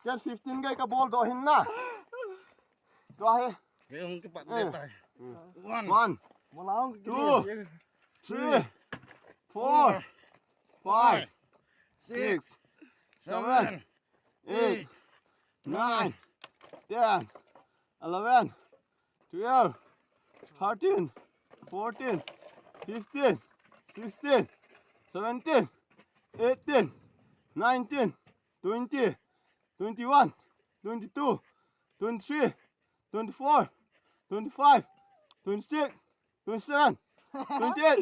Get 15 guy ka ball do hinna. Do he. Yung kepat lebar. 1, Malaong 2, 3, 4, 5, 6, 7, 8, 9, 10, 11, 12, 13, 14, 15, 16, 17, 18, 19, 20, 21, 22, 23, 24, 25, 26, 27, 28,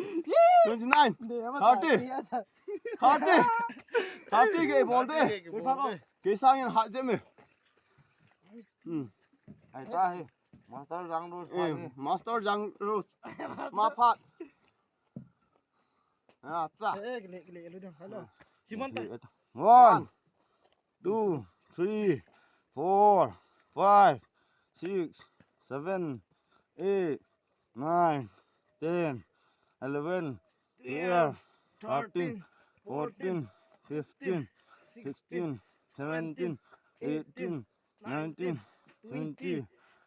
29, 30, 30 cái ball đấy. Cái sang nhân hạ dễ mày. Hai ta he. Master Jang Rose. Master Jang Rose. Ma Phat. À, cha. Gele lu dong. Halo. Simon ta. 1, 2, 3, 4, 5, 6, 7, 8, 9, 10, 11, 12, 13, 14, 15, 16, 17, 18, 19, 20,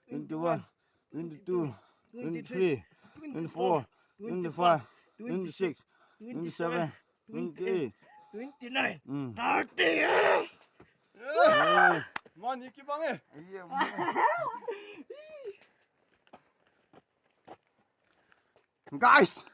21, 22, 23, 24, 25, 26, 27, 28. 29. 30. Man, iki bange. Guys.